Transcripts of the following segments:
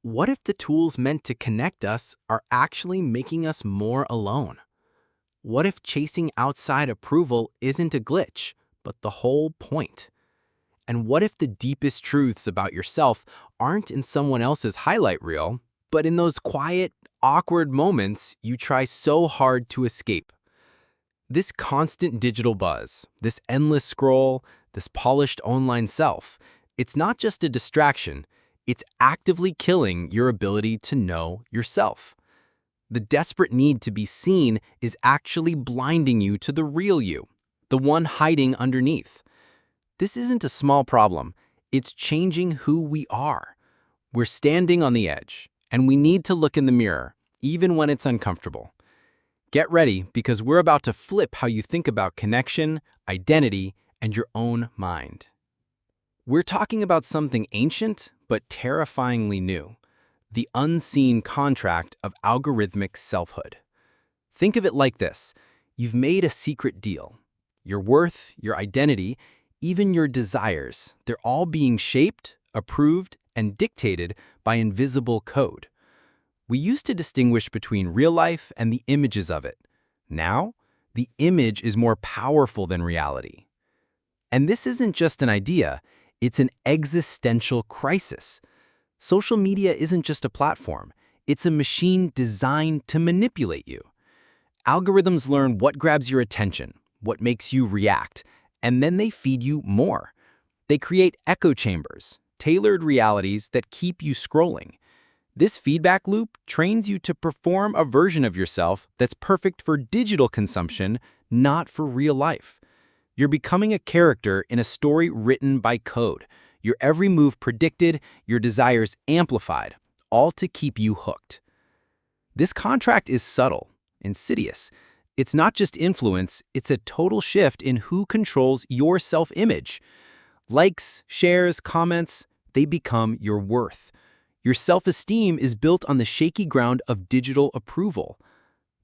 What if the tools meant to connect us are actually making us more alone? What if chasing outside approval isn't a glitch, but the whole point? And what if the deepest truths about yourself aren't in someone else's highlight reel, but in those quiet, awkward moments you try so hard to escape? This constant digital buzz, this endless scroll, this polished online self, it's not just a distraction, it's actively killing your ability to know yourself. The desperate need to be seen is actually blinding you to the real you, the one hiding underneath. This isn't a small problem, it's changing who we are. We're standing on the edge, and we need to look in the mirror, even when it's uncomfortable. Get ready, because we're about to flip how you think about connection, identity, and your own mind. We're talking about something ancient but terrifyingly new, the unseen contract of algorithmic selfhood. Think of it like this. You've made a secret deal. Your worth, your identity, even your desires, they're all being shaped, approved, and dictated by invisible code. We used to distinguish between real life and the images of it. Now, the image is more powerful than reality. And this isn't just an idea, it's an existential crisis. Social media isn't just a platform, it's a machine designed to manipulate you. Algorithms learn what grabs your attention, what makes you react, and then they feed you more. They create echo chambers, tailored realities that keep you scrolling. This feedback loop trains you to perform a version of yourself that's perfect for digital consumption, not for real life. You're becoming a character in a story written by code, your every move predicted, your desires amplified, all to keep you hooked. This contract is subtle, insidious. It's not just influence, it's a total shift in who controls your self-image. Likes, shares, comments, they become your worth. Your self-esteem is built on the shaky ground of digital approval.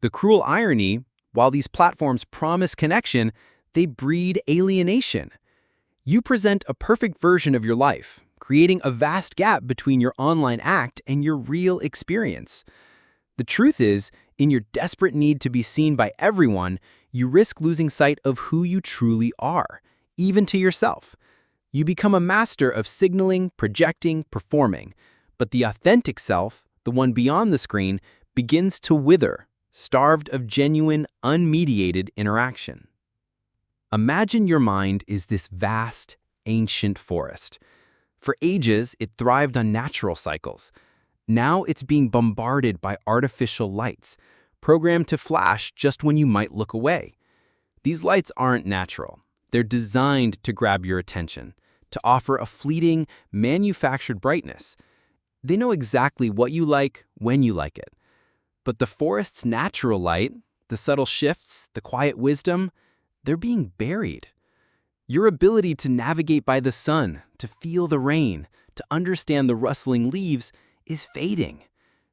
The cruel irony, while these platforms promise connection, they breed alienation. You present a perfect version of your life, creating a vast gap between your online act and your real experience. The truth is, in your desperate need to be seen by everyone, you risk losing sight of who you truly are, even to yourself. You become a master of signaling, projecting, performing. But the authentic self, the one beyond the screen, begins to wither, starved of genuine, unmediated interaction. Imagine your mind is this vast, ancient forest. For ages, it thrived on natural cycles. Now it's being bombarded by artificial lights, programmed to flash just when you might look away. These lights aren't natural. They're designed to grab your attention, to offer a fleeting, manufactured brightness. They know exactly what you like, when you like it. But the forest's natural light, the subtle shifts, the quiet wisdom, they're being buried. Your ability to navigate by the sun, to feel the rain, to understand the rustling leaves is fading.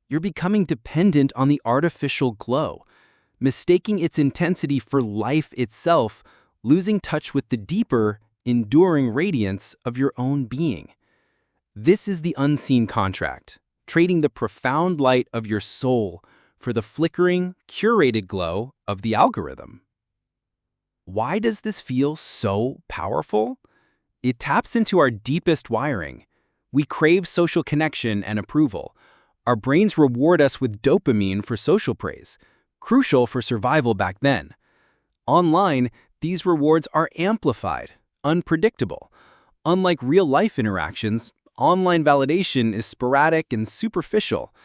You're becoming dependent on the artificial glow, mistaking its intensity for life itself, losing touch with the deeper, enduring radiance of your own being. This is the unseen contract, trading the profound light of your soul for the flickering, curated glow of the algorithm. Why does this feel so powerful? It taps into our deepest wiring. We crave social connection and approval. Our brains reward us with dopamine for social praise, crucial for survival back then. Online, these rewards are amplified, unpredictable. Unlike real-life interactions, online validation is sporadic and superficial.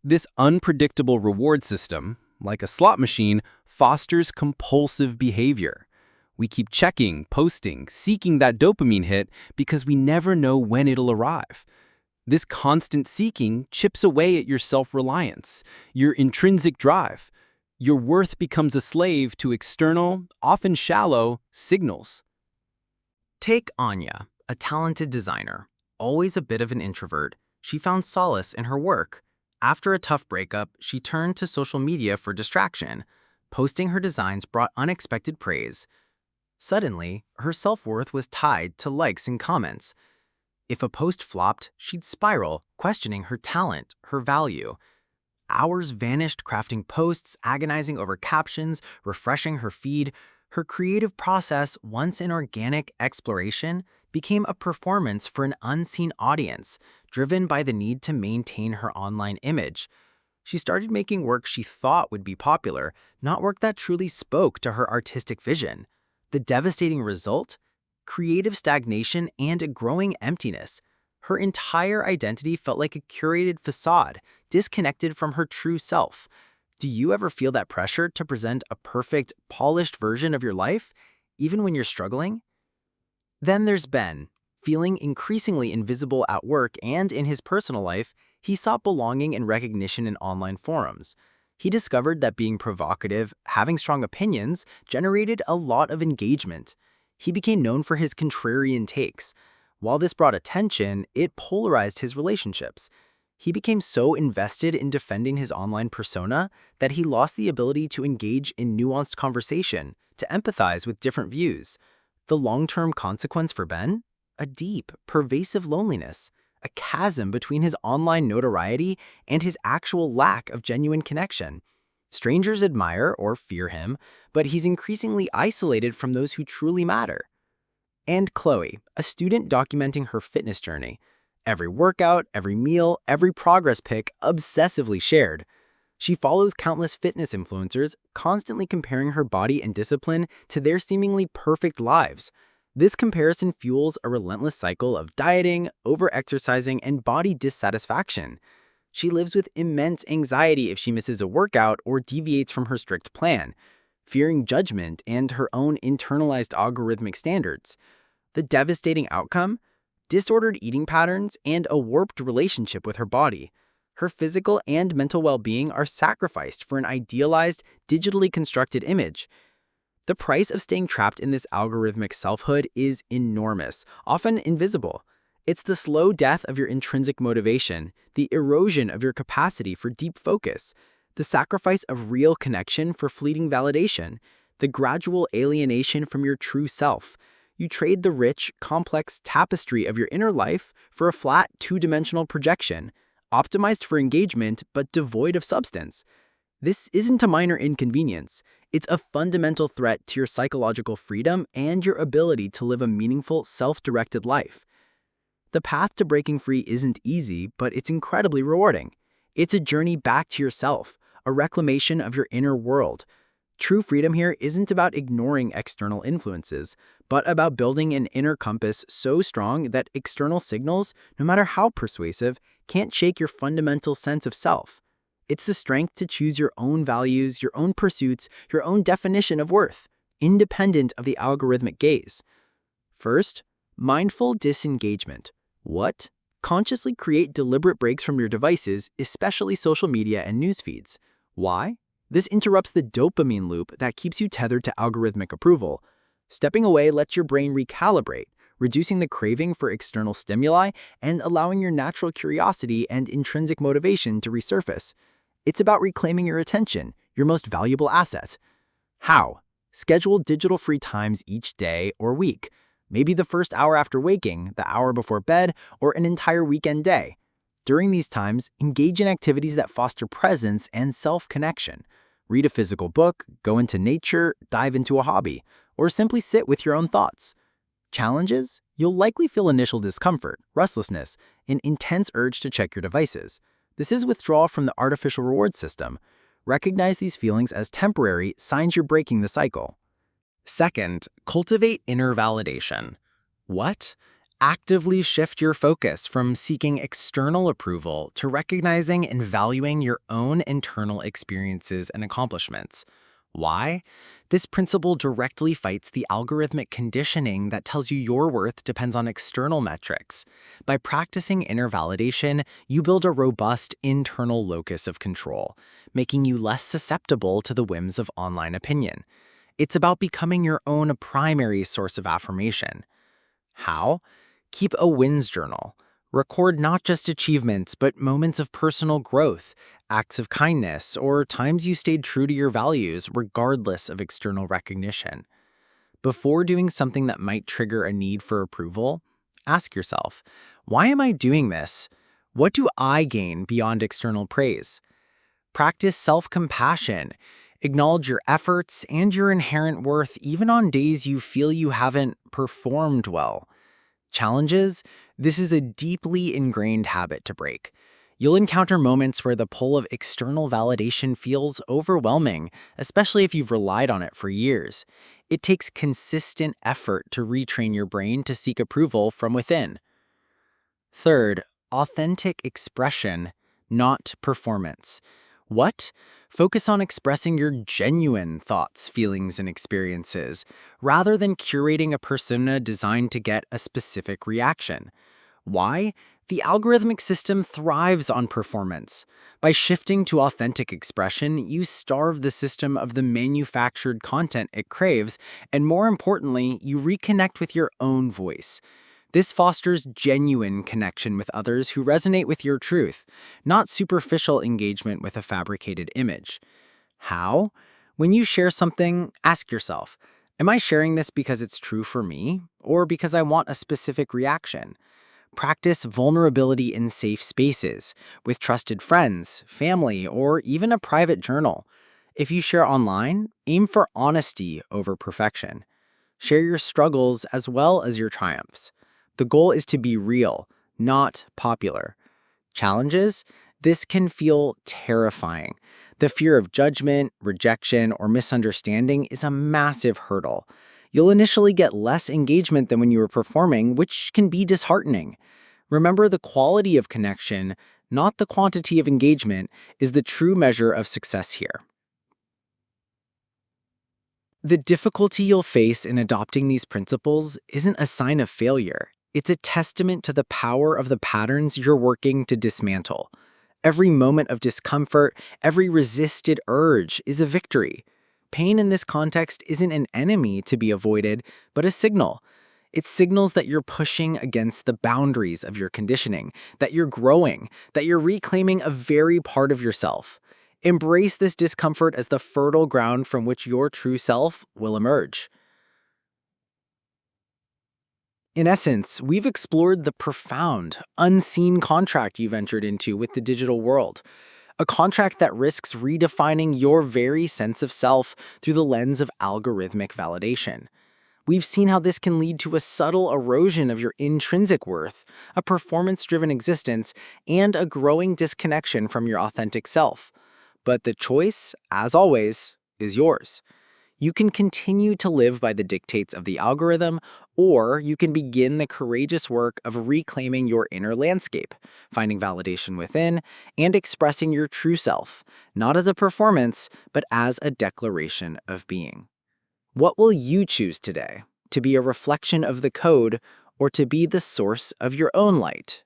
This unpredictable reward system, like a slot machine, fosters compulsive behavior. We keep checking, posting, seeking that dopamine hit because we never know when it'll arrive. This constant seeking chips away at your self-reliance, your intrinsic drive. Your worth becomes a slave to external, often shallow, signals. Take Anya, a talented designer. Always a bit of an introvert, she found solace in her work. After a tough breakup, she turned to social media for distraction. Posting her designs brought unexpected praise. Suddenly, her self-worth was tied to likes and comments. If a post flopped, she'd spiral, questioning her talent, her value. Hours vanished crafting posts, agonizing over captions, refreshing her feed. Her creative process, once an organic exploration, became a performance for an unseen audience, driven by the need to maintain her online image. She started making work she thought would be popular, not work that truly spoke to her artistic vision. The devastating result? Creative stagnation and a growing emptiness. Her entire identity felt like a curated facade, disconnected from her true self. Do you ever feel that pressure to present a perfect, polished version of your life, even when you're struggling? Then there's Ben. Feeling increasingly invisible at work and in his personal life, he sought belonging and recognition in online forums. He discovered that being provocative, having strong opinions, generated a lot of engagement. He became known for his contrarian takes. While this brought attention, it polarized his relationships. He became so invested in defending his online persona that he lost the ability to engage in nuanced conversation, to empathize with different views. The long-term consequence for Ben? A deep, pervasive loneliness, a chasm between his online notoriety and his actual lack of genuine connection. Strangers admire or fear him, but he's increasingly isolated from those who truly matter. And Chloe, a student documenting her fitness journey. Every workout, every meal, every progress pic obsessively shared. She follows countless fitness influencers, constantly comparing her body and discipline to their seemingly perfect lives. This comparison fuels a relentless cycle of dieting, over-exercising, and body dissatisfaction. She lives with immense anxiety if she misses a workout or deviates from her strict plan, fearing judgment and her own internalized algorithmic standards. The devastating outcome? Disordered eating patterns and a warped relationship with her body. Her physical and mental well-being are sacrificed for an idealized, digitally constructed image. The price of staying trapped in this algorithmic selfhood is enormous, often invisible. It's the slow death of your intrinsic motivation, the erosion of your capacity for deep focus, the sacrifice of real connection for fleeting validation, the gradual alienation from your true self. You trade the rich, complex tapestry of your inner life for a flat, two-dimensional projection, optimized for engagement but devoid of substance. This isn't a minor inconvenience. It's a fundamental threat to your psychological freedom and your ability to live a meaningful, self-directed life. The path to breaking free isn't easy, but it's incredibly rewarding. It's a journey back to yourself, a reclamation of your inner world. True freedom here isn't about ignoring external influences, but about building an inner compass so strong that external signals, no matter how persuasive, can't shake your fundamental sense of self. It's the strength to choose your own values, your own pursuits, your own definition of worth, independent of the algorithmic gaze. First, mindful disengagement. What? Consciously create deliberate breaks from your devices, especially social media and news feeds. Why? This interrupts the dopamine loop that keeps you tethered to algorithmic approval. Stepping away lets your brain recalibrate, reducing the craving for external stimuli and allowing your natural curiosity and intrinsic motivation to resurface. It's about reclaiming your attention, your most valuable asset. How? Schedule digital free times each day or week. Maybe the first hour after waking, the hour before bed, or an entire weekend day. During these times, engage in activities that foster presence and self-connection. Read a physical book, go into nature, dive into a hobby, or simply sit with your own thoughts. Challenges? You'll likely feel initial discomfort, restlessness, an intense urge to check your devices. This is withdrawal from the artificial reward system. Recognize these feelings as temporary signs you're breaking the cycle. Second, cultivate inner validation. What? Actively shift your focus from seeking external approval to recognizing and valuing your own internal experiences and accomplishments. Why? This principle directly fights the algorithmic conditioning that tells you your worth depends on external metrics. By practicing inner validation, you build a robust internal locus of control, making you less susceptible to the whims of online opinion. It's about becoming your own primary source of affirmation. How? Keep a wins journal. Record not just achievements, but moments of personal growth, acts of kindness, or times you stayed true to your values regardless of external recognition. Before doing something that might trigger a need for approval, Ask yourself, why am I doing this? What do I gain beyond external praise? Practice self-compassion. Acknowledge your efforts and your inherent worth even on days you feel you haven't performed well. Challenges? This is a deeply ingrained habit to break. You'll encounter moments where the pull of external validation feels overwhelming, especially if you've relied on it for years. It takes consistent effort to retrain your brain to seek approval from within. Third, authentic expression, not performance. What? Focus on expressing your genuine thoughts, feelings, and experiences, rather than curating a persona designed to get a specific reaction. Why? The algorithmic system thrives on performance. By shifting to authentic expression, you starve the system of the manufactured content it craves, and more importantly, you reconnect with your own voice. This fosters genuine connection with others who resonate with your truth, not superficial engagement with a fabricated image. How? When you share something, ask yourself, am I sharing this because it's true for me, or because I want a specific reaction? Practice vulnerability in safe spaces, with trusted friends, family, or even a private journal. If you share online, aim for honesty over perfection. Share your struggles as well as your triumphs. The goal is to be real, not popular. Challenges? This can feel terrifying. The fear of judgment, rejection, or misunderstanding is a massive hurdle. You'll initially get less engagement than when you were performing, which can be disheartening. Remember, the quality of connection, not the quantity of engagement, is the true measure of success here. The difficulty you'll face in adopting these principles isn't a sign of failure. It's a testament to the power of the patterns you're working to dismantle. Every moment of discomfort, every resisted urge is a victory. Pain in this context isn't an enemy to be avoided, but a signal. It signals that you're pushing against the boundaries of your conditioning, that you're growing, that you're reclaiming a very part of yourself. Embrace this discomfort as the fertile ground from which your true self will emerge. In essence, we've explored the profound, unseen contract you've entered into with the digital world. A contract that risks redefining your very sense of self through the lens of algorithmic validation. We've seen how this can lead to a subtle erosion of your intrinsic worth, a performance-driven existence, and a growing disconnection from your authentic self. But the choice, as always, is yours. You can continue to live by the dictates of the algorithm, or you can begin the courageous work of reclaiming your inner landscape, finding validation within, and expressing your true self, not as a performance, but as a declaration of being. What will you choose today? To be a reflection of the code, or to be the source of your own light?